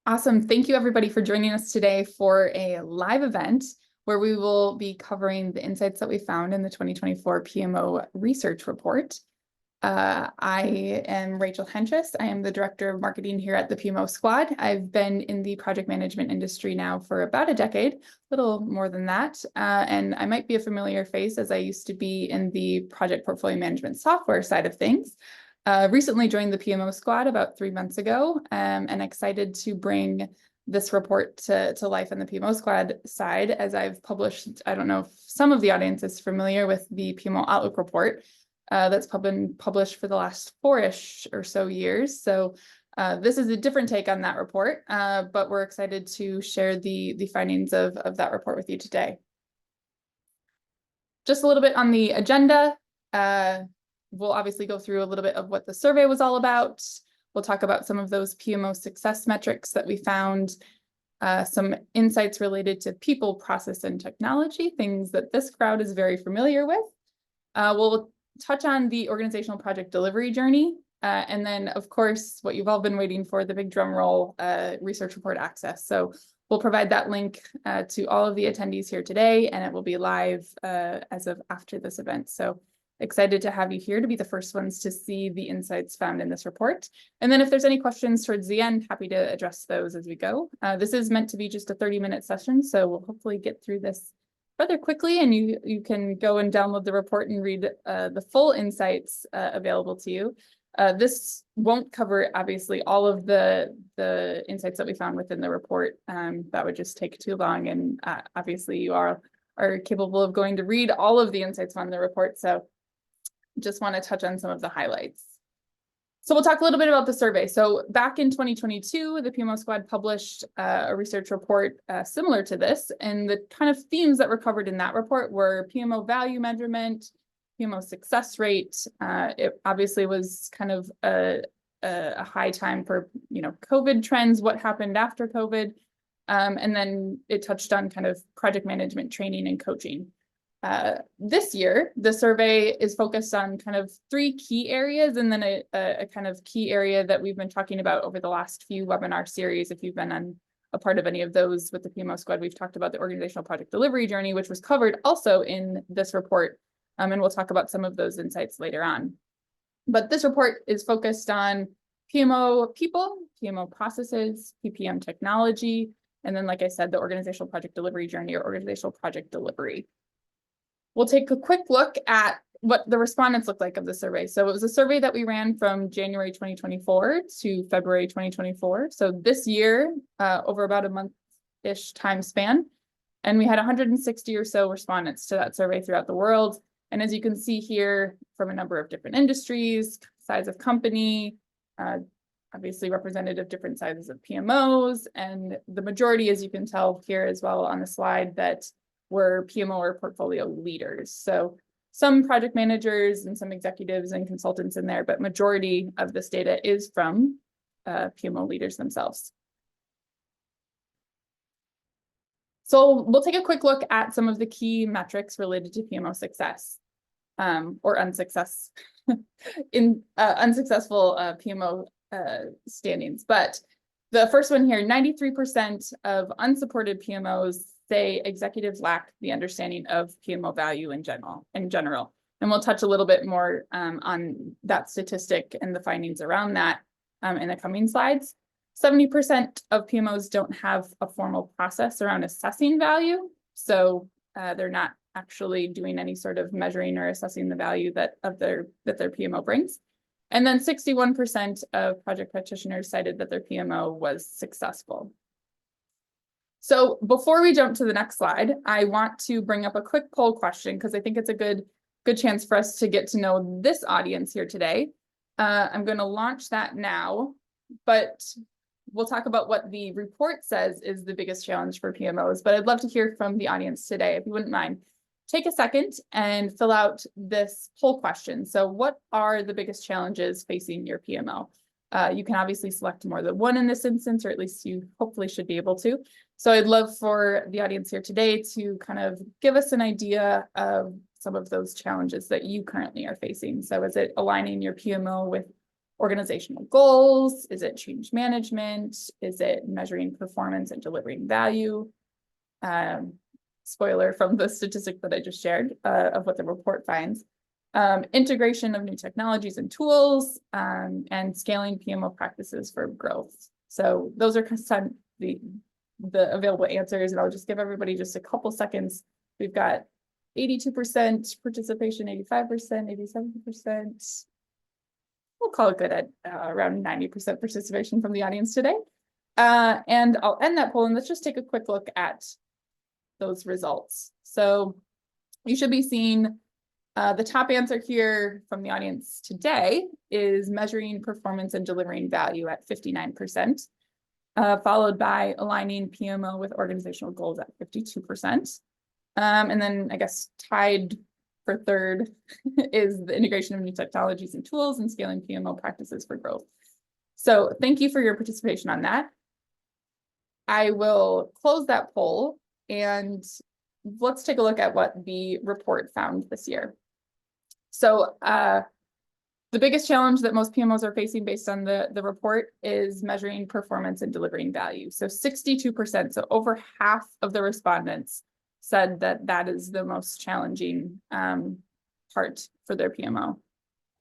Awesome. Thank you everybody for joining us today for a live event where we will be covering the insights that we found in the 2024 PMO research report. I am Rachel Hentress. I am the Director of Marketing here at the PMO Squad. I've been in the project management industry now for about a decade, a little more than that. And I might be a familiar face as I used to be in the project portfolio management software side of things. Recently joined the PMO Squad about 3 months ago, and excited to bring this report to life on the PMO Squad side, as I've published. I don't know if some of the audience is familiar with the PMO Outlook report that's been published for the last 4-ish or so years. So this is a different take on that report, but we're excited to share the findings of that report with you today. Just a little bit on the agenda. We'll obviously go through a little bit of what the survey was all about. We'll talk about some of those PMO success metrics that we found, some insights related to people, process, and technology, things that this crowd is very familiar with. We'll touch on the organizational project delivery journey, and then, of course, what you've all been waiting for, the big drum roll, research report access. So we'll provide that link to all of the attendees here today, and it will be live as of after this event. So excited to have you here to be the first ones to see the insights found in this report. And then if there's any questions towards the end, happy to address those as we go. This is meant to be just a 30-minute session, so we'll hopefully get through this rather quickly, and you can go and download the report and read the full insights available to you. This won't cover, obviously, all of the insights that we found within the report. That would just take too long, and obviously you are capable of going to read all of the insights found in the report. So just want to touch on some of the highlights. So we'll talk a little bit about the survey. So back in 2022, the PMO Squad published a research report similar to this, and the kind of themes that were covered in that report were PMO value measurement, PMO success rate. It obviously was kind of a high time for COVID trends, what happened after COVID, and then it touched on kind of project management training and coaching. This year, the survey is focused on kind of 3 key areas, and then a kind of key area that we've been talking about over the last few webinar series. If you've been on a part of any of those with the PMO Squad, we've talked about the organizational project delivery journey, which was covered also in this report, and we'll talk about some of those insights later on. But this report is focused on PMO people, PMO processes, PPM technology, and then, like I said, the organizational project delivery journey or organizational project delivery. We'll take a quick look at what the respondents look like of the survey. So it was a survey that we ran from January 2024 to February 2024. So this year, over about a month-ish time span. And we had 160 or so respondents to that survey throughout the world. And as you can see here, from a number of different industries, size of company, obviously representative of different sizes of PMOs, and the majority, as you can tell here as well on the slide, that were PMO or portfolio leaders. So some project managers and some executives and consultants in there, but majority of this data is from PMO leaders themselves. So we'll take a quick look at some of the key metrics related to PMO success or unsuccess in unsuccessful PMO standings. But the first one here, 93% of unsupported PMOs say executives lack the understanding of PMO value in general. And we'll touch a little bit more on that statistic and the findings around that in the coming slides. 70% of PMOs don't have a formal process around assessing value. So they're not actually doing any sort of measuring or assessing the value that their PMO brings. And then 61% of project practitioners cited that their PMO was successful. So before we jump to the next slide, I want to bring up a quick poll question, because I think it's a good chance for us to get to know this audience here today. I'm going to launch that now, but we'll talk about what the report says is the biggest challenge for PMOs. But I'd love to hear from the audience today, if you wouldn't mind. Take a second and fill out this poll question. So what are the biggest challenges facing your PMO? You can obviously select more than one in this instance, or at least you hopefully should be able to. So I'd love for the audience here today to kind of give us an idea of some of those challenges that you currently are facing. So is it aligning your PMO with organizational goals? Is it change management? Is it measuring performance and delivering value? Spoiler from the statistic that I just shared of what the report finds. Integration of new technologies and tools, and scaling PMO practices for growth. So those are some of the available answers, and I'll just give everybody just a couple seconds. We've got 82% participation, 85%, 87%. We'll call it good at around 90% participation from the audience today. And I'll end that poll, and let's just take a quick look at those results. So you should be seeing the top answer here from the audience today is measuring performance and delivering value at 59%, followed by aligning PMO with organizational goals at 52%. And then I guess tied for third is the integration of new technologies and tools and scaling PMO practices for growth. So thank you for your participation on that. I will close that poll and let's take a look at what the report found this year. So the biggest challenge that most PMOs are facing based on the report is measuring performance and delivering value. So 62%, so over half of the respondents said that that is the most challenging part for their PMO,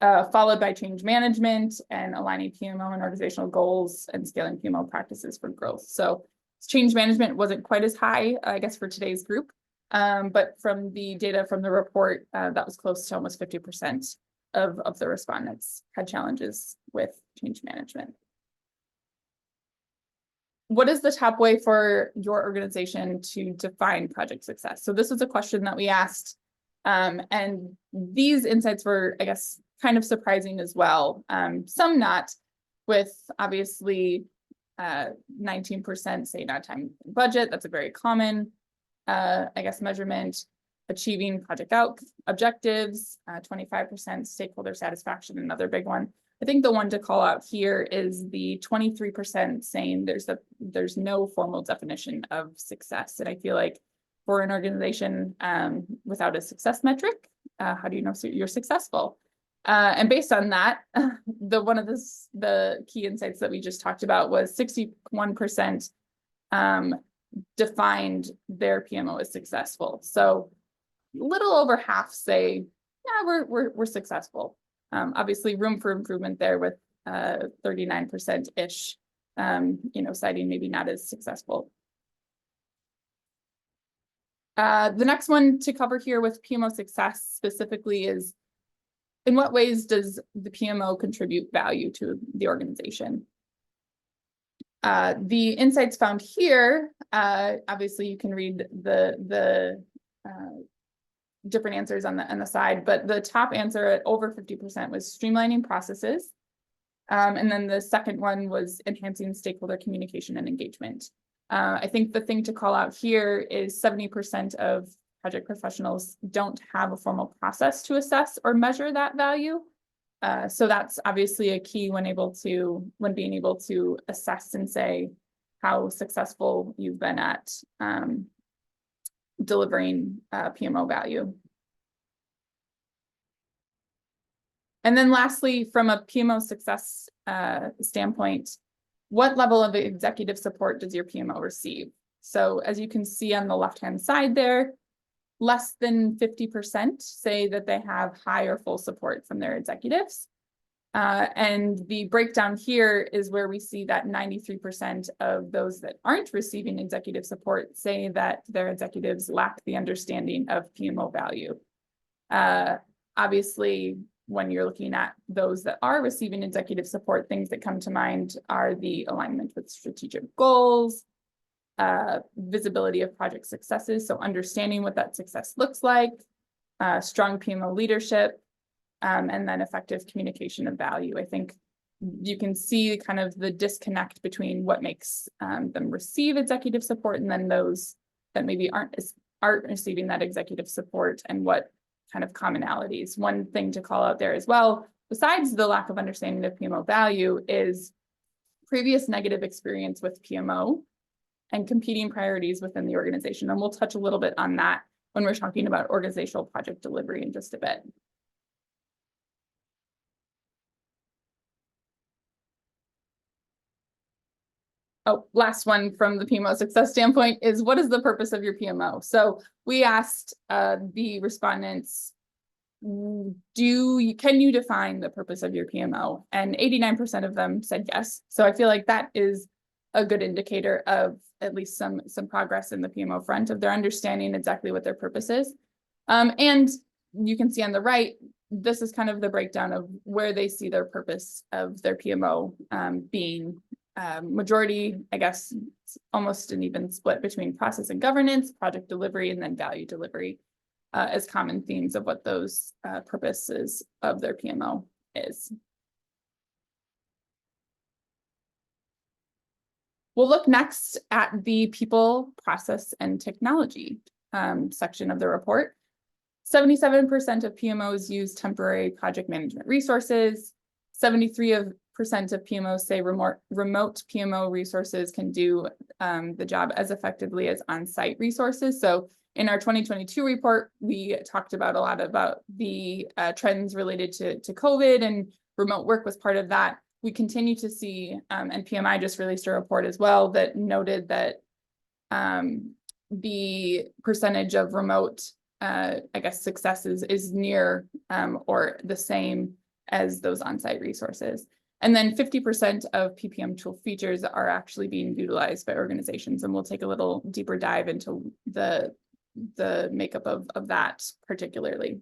followed by change management and aligning PMO and organizational goals and scaling PMO practices for growth. So change management wasn't quite as high, I guess, for today's group. But from the data from the report, that was close to almost 50% of the respondents had challenges with change management. What is the top way for your organization to define project success? So this was a question that we asked, and these insights were, I guess, kind of surprising as well. Some not, with obviously 19% say not time budget. That's a very common, I guess, measurement. Achieving project objectives, 25% stakeholder satisfaction, another big one. I think the one to call out here is the 23% saying there's no formal definition of success. And I feel like for an organization without a success metric, how do you know you're successful? And based on that, one of the key insights that we just talked about was 61% defined their PMO as successful. So a little over half say, yeah, we're successful. Obviously, room for improvement there with 39%-ish, citing maybe not as successful. The next one to cover here with PMO success specifically is, in what ways does the PMO contribute value to the organization? The insights found here, obviously you can read the different answers on the side, but the top answer at over 50% was streamlining processes. And then the second one was enhancing stakeholder communication and engagement. I think the thing to call out here is 70% of project professionals don't have a formal process to assess or measure that value. So that's obviously a key when being able to assess and say how successful you've been at delivering PMO value. And then lastly, from a PMO success standpoint, what level of executive support does your PMO receive? So as you can see on the left-hand side there, less than 50% say that they have high or full support from their executives. And the breakdown here is where we see that 93% of those that aren't receiving executive support say that their executives lack the understanding of PMO value. Obviously, when you're looking at those that are receiving executive support, things that come to mind are the alignment with strategic goals, visibility of project successes, so understanding what that success looks like, strong PMO leadership, and then effective communication of value. I think you can see kind of the disconnect between what makes them receive executive support and then those that maybe aren't receiving that executive support and what kind of commonalities. One thing to call out there as well, besides the lack of understanding of PMO value, is previous negative experience with PMO and competing priorities within the organization. And we'll touch a little bit on that when we're talking about organizational project delivery in just a bit. last one from the PMO success standpoint is, what is the purpose of your PMO? So we asked the respondents, can you define the purpose of your PMO? And 89% of them said yes. So I feel like that is a good indicator of at least some progress in the PMO front, of their understanding exactly what their purpose is. And you can see on the right, this is kind of the breakdown of where they see their purpose of their PMO being. Majority, I guess, almost an even split between process and governance, project delivery, and then value delivery as common themes of what those purposes of their PMO is. We'll look next at the people, process, and technology section of the report. 77% of PMOs use temporary project management resources. 73% of PMOs say remote PMO resources can do the job as effectively as on-site resources. So in our 2022 report, we talked about a lot about the trends related to COVID, and remote work was part of that. We continue to see, and PMI just released a report as well that noted that the percentage of remote, I guess, successes is near or the same as those on-site resources. And then 50% of PPM tool features are actually being utilized by organizations, and we'll take a little deeper dive into the makeup of that particularly.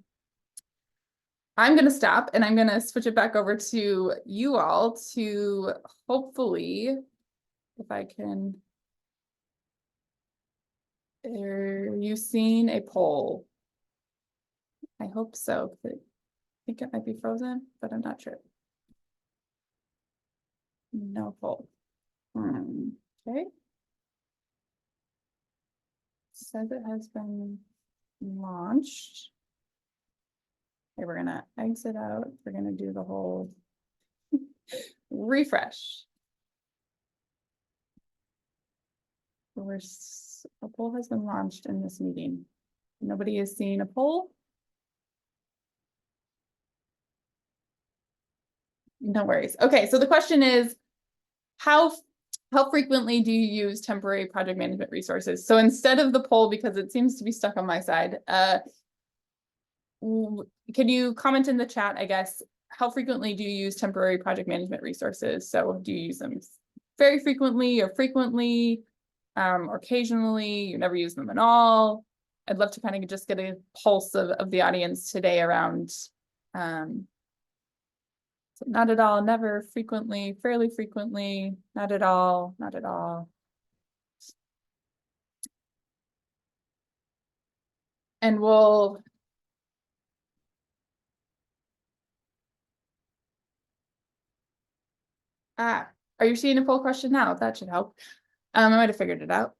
I'm going to stop, and I'm going to switch it back over to you all to hopefully, if I can, are you seeing a poll? I hope so. I think it might be frozen, but I'm not sure. No poll. Okay. Says it has been launched. Okay, we're gonna exit out. We're gonna do the whole refresh. A poll has been launched in this meeting. Nobody is seeing a poll. No worries. Okay, so the question is, how frequently do you use temporary project management resources? So instead of the poll, because it seems to be stuck on my side, can you comment in the chat, I guess, how frequently do you use temporary project management resources? So do you use them very frequently or frequently, or occasionally, you never use them at all? I'd love to kind of just get a pulse of the audience today around so not at all, never, frequently, fairly frequently, not at all, not at all. And we'll are you seeing a poll question now? That should help. I might have figured it out.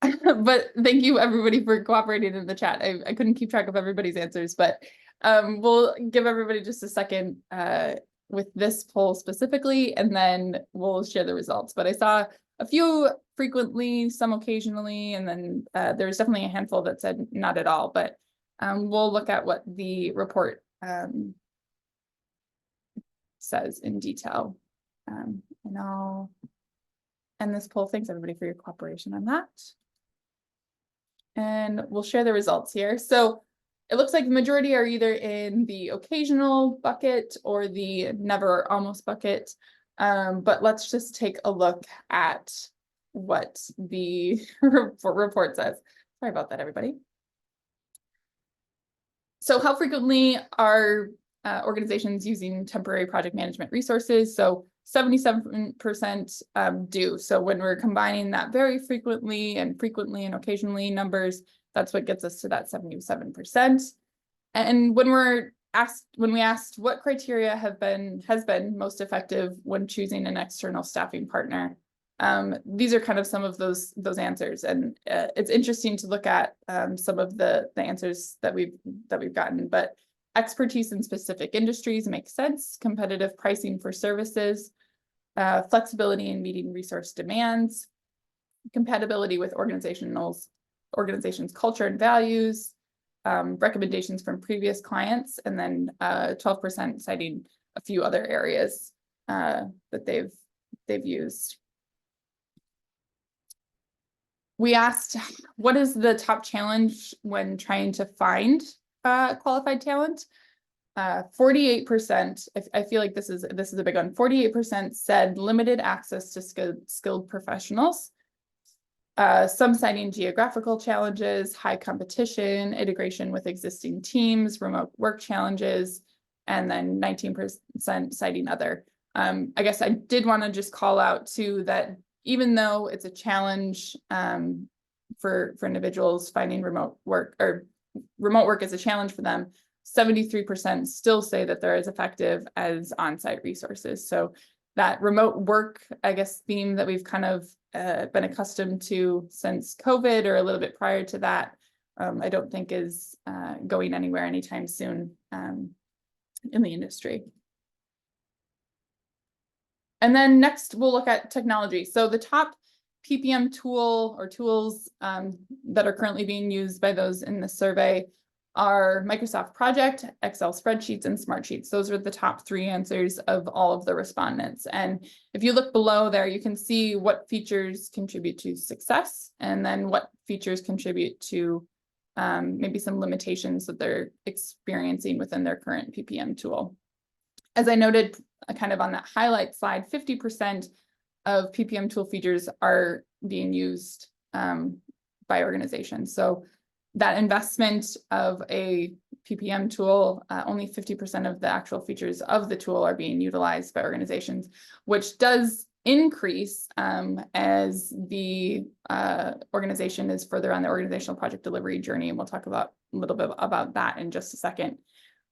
But thank you everybody for cooperating in the chat. I couldn't keep track of everybody's answers, but we'll give everybody just a second with this poll specifically, and then we'll share the results. But I saw a few frequently, some occasionally, and then there's definitely a handful that said not at all, but we'll look at what the report says in detail. And I'll end this poll. Thanks everybody for your cooperation on that. And we'll share the results here. So it looks like the majority are either in the occasional bucket or the never or almost bucket. But let's just take a look at what the report says. Sorry about that, everybody. So how frequently are organizations using temporary project management resources? So 77% do. So when we're combining that very frequently and occasionally numbers, that's what gets us to that 77%. And when we asked what criteria has been most effective when choosing an external staffing partner, these are kind of some of those answers. And it's interesting to look at some of the answers that we've gotten. But expertise in specific industries makes sense. Competitive pricing for services, flexibility in meeting resource demands, compatibility with organizations' culture and values, recommendations from previous clients, and then 12% citing a few other areas that they've used. We asked, what is the top challenge when trying to find qualified talent? 48%, I feel like this is a big one. 48% said limited access to skilled professionals. Some citing geographical challenges, high competition, integration with existing teams, remote work challenges, and then 19% citing other. I guess I did want to just call out too that even though it's a challenge for individuals finding remote work, or remote work is a challenge for them, 73% still say that they're as effective as on-site resources. So that remote work, I guess, theme that we've kind of been accustomed to since COVID or a little bit prior to that, I don't think is going anywhere anytime soon in the industry. And then next, we'll look at technology. So the top PPM tool or tools that are currently being used by those in the survey are Microsoft Project, Excel spreadsheets, and Smartsheets. Those are the top 3 answers of all of the respondents. And if you look below there, you can see what features contribute to success, and then what features contribute to maybe some limitations that they're experiencing within their current PPM tool. As I noted kind of on that highlight slide, 50% of PPM tool features are being used by organizations. So that investment of a PPM tool, only 50% of the actual features of the tool are being utilized by organizations, which does increase as the organization is further on the organizational project delivery journey. And we'll talk about a little bit about that in just a second.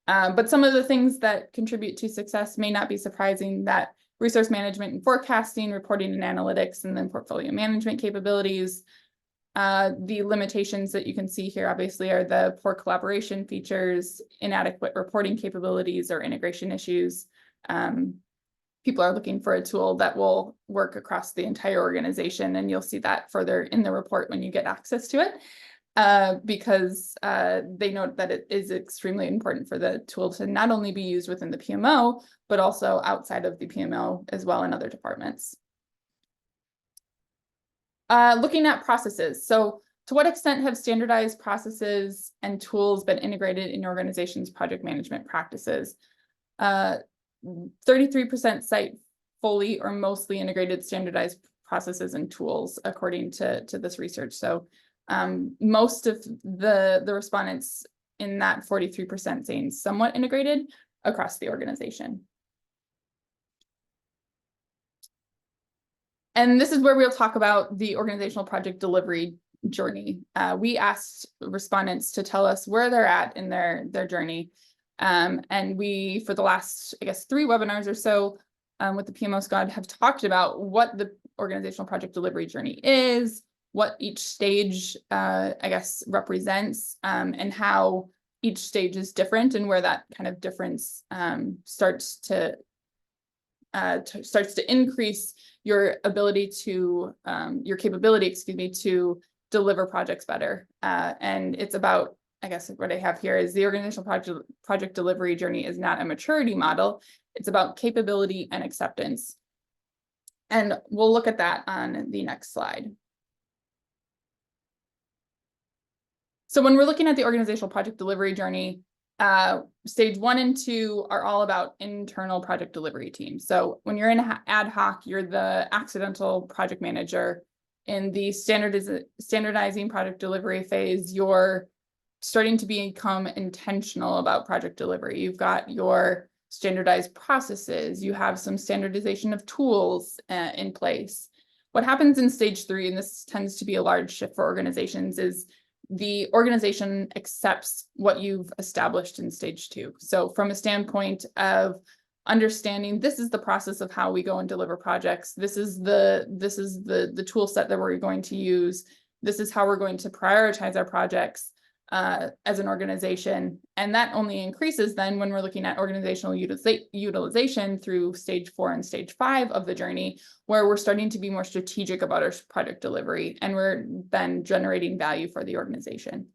But some of the things that contribute to success may not be surprising: that resource management and forecasting, reporting and analytics, and then portfolio management capabilities. The limitations that you can see here obviously are the poor collaboration features, inadequate reporting capabilities, or integration issues. People are looking for a tool that will work across the entire organization, and you'll see that further in the report when you get access to it, because they note that it is extremely important for the tool to not only be used within the PMO, but also outside of the PMO as well in other departments. Looking at processes. So to what extent have standardized processes and tools been integrated in organizations' project management practices? 33% cite fully or mostly integrated standardized processes and tools, according to this research. So most of the respondents in that 43% saying somewhat integrated across the organization. And this is where we'll talk about the organizational project delivery journey. We asked respondents to tell us where they're at in their journey. And we, for the last, I guess, 3 webinars or so with the PMO squad, have talked about what the organizational project delivery journey is, what each stage, I guess, represents, and how each stage is different, and where that kind of difference starts to increase your ability to, your capability, excuse me, to deliver projects better. And it's about, I guess what I have here is the organizational project delivery journey is not a maturity model. It's about capability and acceptance. And we'll look at that on the next slide. So when we're looking at the organizational project delivery journey, stage 1 and 2 are all about internal project delivery teams. So when you're in ad hoc, you're the accidental project manager. In the standardizing project delivery phase, you're starting to become intentional about project delivery. You've got your standardized processes. You have some standardization of tools in place. What happens in stage 3, and this tends to be a large shift for organizations, is the organization accepts what you've established in stage 2. So from a standpoint of understanding, this is the process of how we go and deliver projects. This is the tool set that we're going to use. This is how we're going to prioritize our projects as an organization. And that only increases then when we're looking at organizational utilization through stage 4 and stage 5 of the journey, where we're starting to be more strategic about our project delivery, and we're then generating value for the organization.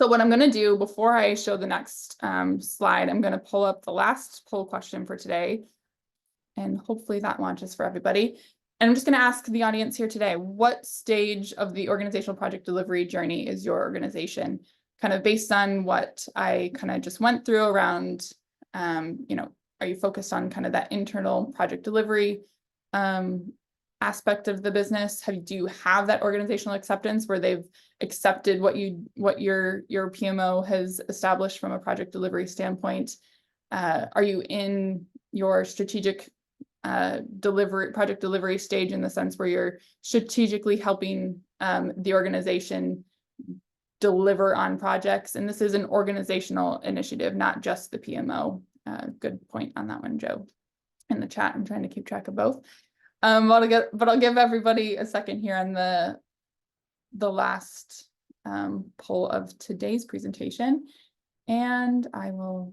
So what I'm going to do before I show the next slide, I'm going to pull up the last poll question for today, and hopefully that launches for everybody. And I'm just going to ask the audience here today, what stage of the organizational project delivery journey is your organization? Kind of based on what I kind of just went through around, are you focused on kind of that internal project delivery aspect of the business? Do you have that organizational acceptance where they've accepted what your PMO has established from a project delivery standpoint? Are you in your strategic project delivery stage in the sense where you're strategically helping the organization deliver on projects? And this is an organizational initiative, not just the PMO. Good point on that one, Joe, in the chat. I'm trying to keep track of both. But I'll give everybody a second here on the last poll of today's presentation, and I will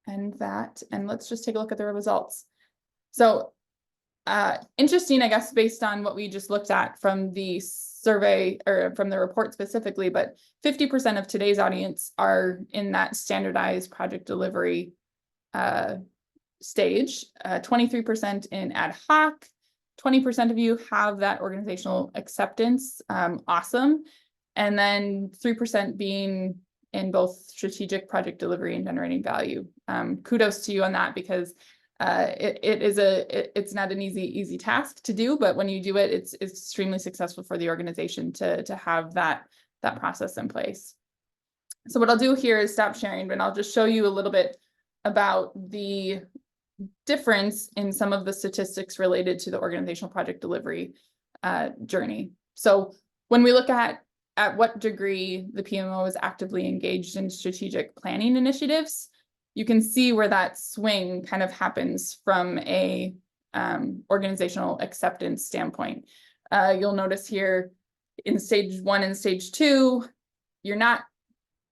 end that. And let's just take a look at the results. So interesting, I guess, based on what we just looked at from the survey or from the report specifically, but 50% of today's audience are in that standardized project delivery stage, 23% in ad hoc, 20% of you have that organizational acceptance, awesome. And then 3% being in both strategic project delivery and generating value. Kudos to you on that, because it's not an easy task to do, but when you do it, it's extremely successful for the organization to have that process in place. So what I'll do here is stop sharing, but I'll just show you a little bit about the difference in some of the statistics related to the organizational project delivery journey. So when we look at what degree the PMO is actively engaged in strategic planning initiatives, you can see where that swing kind of happens from a organizational acceptance standpoint. You'll notice here in stage 1 and stage 2, you're not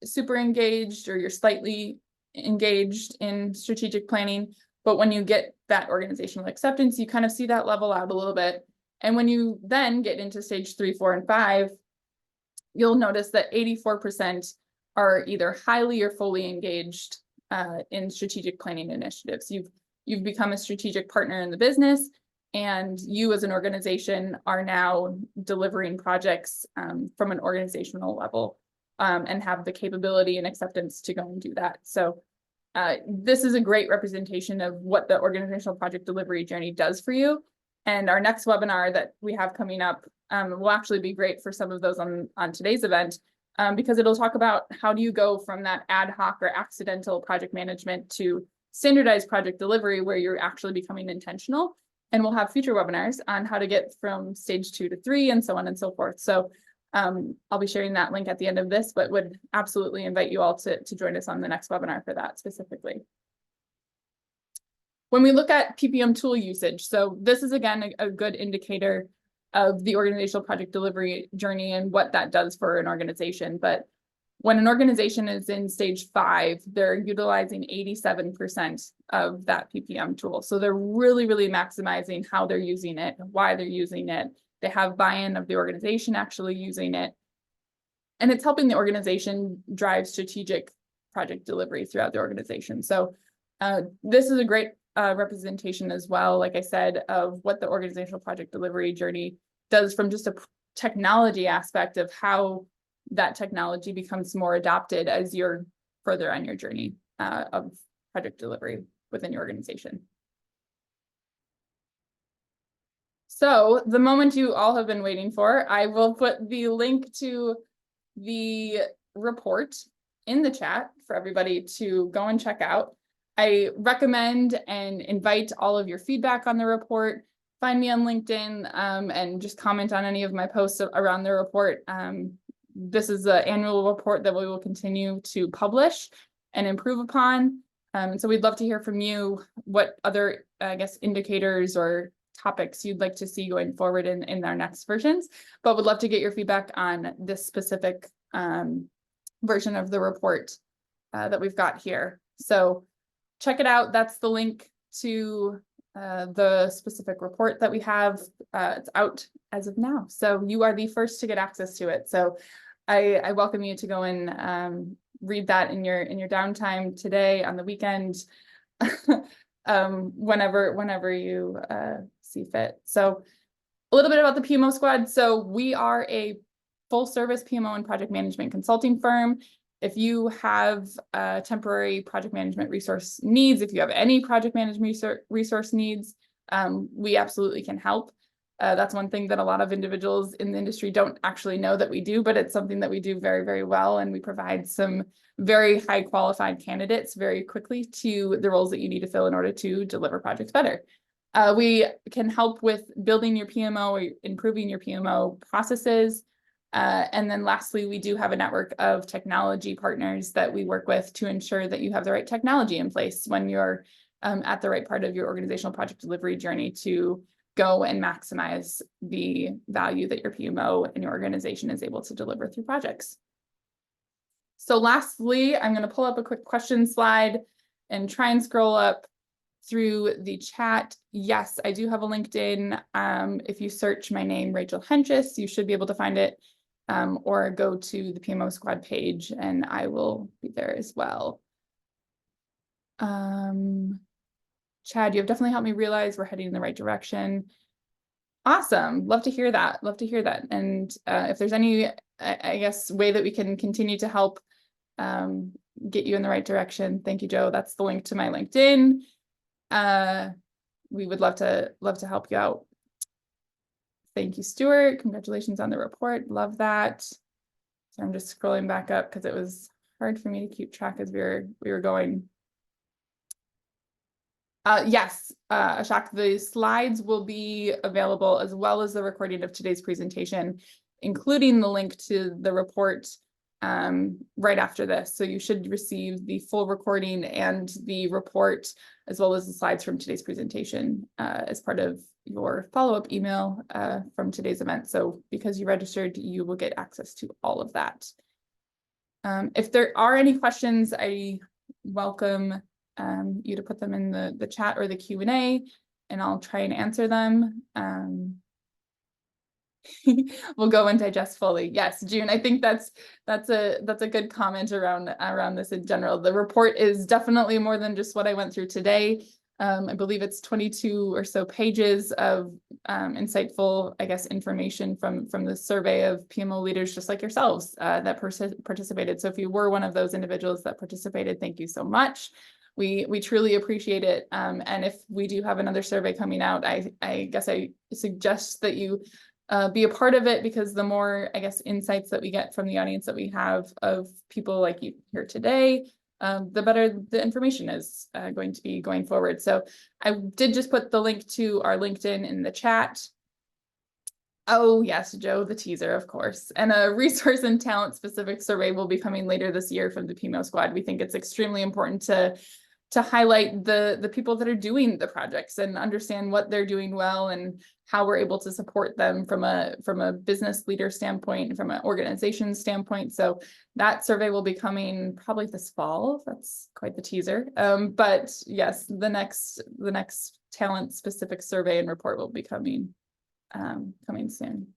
super engaged, or you're slightly engaged in strategic planning. But when you get that organizational acceptance, you kind of see that level out a little bit. And when you then get into stage 3, 4, and 5, you'll notice that 84% are either highly or fully engaged in strategic planning initiatives. You've become a strategic partner in the business, and you as an organization are now delivering projects from an organizational level and have the capability and acceptance to go and do that. So this is a great representation of what the organizational project delivery journey does for you. And our next webinar that we have coming up will actually be great for some of those on today's event, because it'll talk about how do you go from that ad hoc or accidental project management to standardized project delivery, where you're actually becoming intentional. And we'll have future webinars on how to get from stage 2 to 3 and so on and so forth. So I'll be sharing that link at the end of this, but would absolutely invite you all to join us on the next webinar for that specifically. When we look at PPM tool usage, so this is again a good indicator of the organizational project delivery journey and what that does for an organization. But when an organization is in stage 5, they're utilizing 87% of that PPM tool. So they're really, really maximizing how they're using it, why they're using it. They have buy-in of the organization actually using it. And it's helping the organization drive strategic project delivery throughout the organization. So this is a great representation as well, like I said, of what the organizational project delivery journey does from just a technology aspect of how that technology becomes more adopted as you're further on your journey of project delivery within your organization. So the moment you all have been waiting for, I will put the link to the report in the chat for everybody to go and check out. I recommend and invite all of your feedback on the report. Find me on LinkedIn and just comment on any of my posts around the report. This is the annual report that we will continue to publish and improve upon. And so we'd love to hear from you what other, I guess, indicators or topics you'd like to see going forward in our next versions, but would love to get your feedback on this specific version of the report that we've got here. So check it out. That's the link to the specific report that we have. It's out as of now, so you are the first to get access to it. So I welcome you to go and read that in your downtime today, on the weekend, whenever you see fit. So a little bit about the PMO squad. So we are a full service PMO and project management consulting firm. If you have temporary project management resource needs, if you have any project management resource needs, we absolutely can help. That's one thing that a lot of individuals in the industry don't actually know that we do, but it's something that we do very, very well. And we provide some very high qualified candidates very quickly to the roles that you need to fill in order to deliver projects better. We can help with building your PMO or improving your PMO processes. And then lastly, we do have a network of technology partners that we work with to ensure that you have the right technology in place when you're at the right part of your organizational project delivery journey to go and maximize the value that your PMO and your organization is able to deliver through projects. So lastly, I'm going to pull up a quick question slide and try and scroll up through the chat. Yes, I do have a LinkedIn. If you search my name, Rachel Henches, you should be able to find it, or go to the PMO squad page and I will be there as well. Chad, you have definitely helped me realize we're heading in the right direction. Awesome. Love to hear that. Love to hear that. And if there's any, I guess, way that we can continue to help get you in the right direction, thank you, Joe. That's the link to my LinkedIn. We would love to help you out. Thank you, Stuart. Congratulations on the report. Love that. So I'm just scrolling back up because it was hard for me to keep track as we were going. Yes, Ashok, the slides will be available as well as the recording of today's presentation, including the link to the report right after this. So you should receive the full recording and the report, as well as the slides from today's presentation as part of your follow-up email from today's event. So because you registered, you will get access to all of that. If there are any questions, I welcome you to put them in the chat or the Q&A, and I'll try and answer them. We'll go and digest fully. Yes, June, I think that's a good comment around this in general. The report is definitely more than just what I went through today. I believe it's 22 or so pages of insightful, I guess, information from the survey of PMO leaders just like yourselves that participated. So if you were one of those individuals that participated, thank you so much. We truly appreciate it. And if we do have another survey coming out, I guess I suggest that you be a part of it, because the more, I guess, insights that we get from the audience that we have of people like you here today, the better the information is going to be going forward. So I did just put the link to our LinkedIn in the chat. Oh yes, Joe, the teaser, of course. And a resource and talent specific survey will be coming later this year from the PMO squad. We think it's extremely important to highlight the people that are doing the projects and understand what they're doing well and how we're able to support them from a business leader standpoint and from an organization standpoint. So that survey will be coming probably this fall. That's quite the teaser. But yes, the next talent specific survey and report will be coming soon.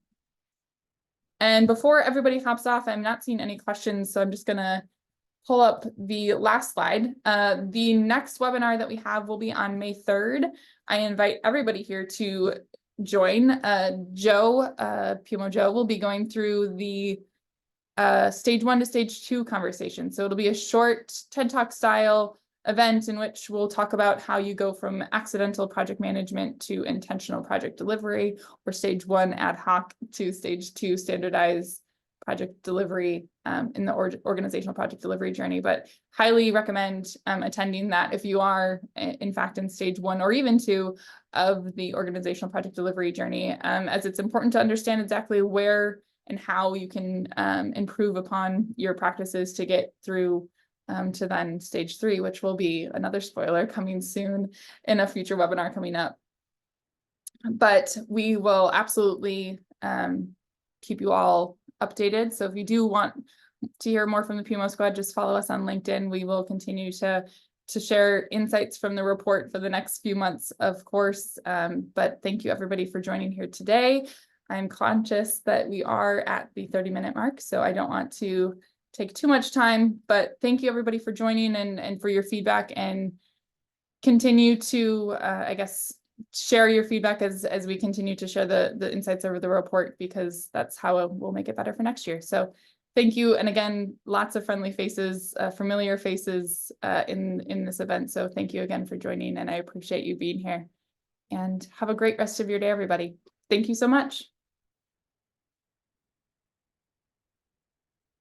And before everybody hops off, I'm not seeing any questions, so I'm just gonna pull up the last slide. The next webinar that we have will be on May 3rd. I invite everybody here to join. Joe, PMO Joe, will be going through the stage 1 to stage 2 conversation. So it'll be a short TED Talk style event in which we'll talk about how you go from accidental project management to intentional project delivery, or stage 1 ad hoc to stage 2 standardized project delivery in the organizational project delivery journey. But highly recommend attending that if you are in fact in stage 1 or even 2 of the organizational project delivery journey, as it's important to understand exactly where and how you can improve upon your practices to get through to then stage 3, which will be another spoiler coming soon in a future webinar coming up. But we will absolutely keep you all updated. So if you do want to hear more from the PMO squad, just follow us on LinkedIn. We will continue to share insights from the report for the next few months, of course. But thank you everybody for joining here today. I'm conscious that we are at the 30-minute mark, so I don't want to take too much time, but thank you everybody for joining and for your feedback, and continue to, I guess, share your feedback as we continue to share the insights over the report, because that's how we'll make it better for next year. So thank you. And again, lots of friendly faces, familiar faces in this event. So thank you again for joining, and I appreciate you being here. And have a great rest of your day, everybody. Thank you so much.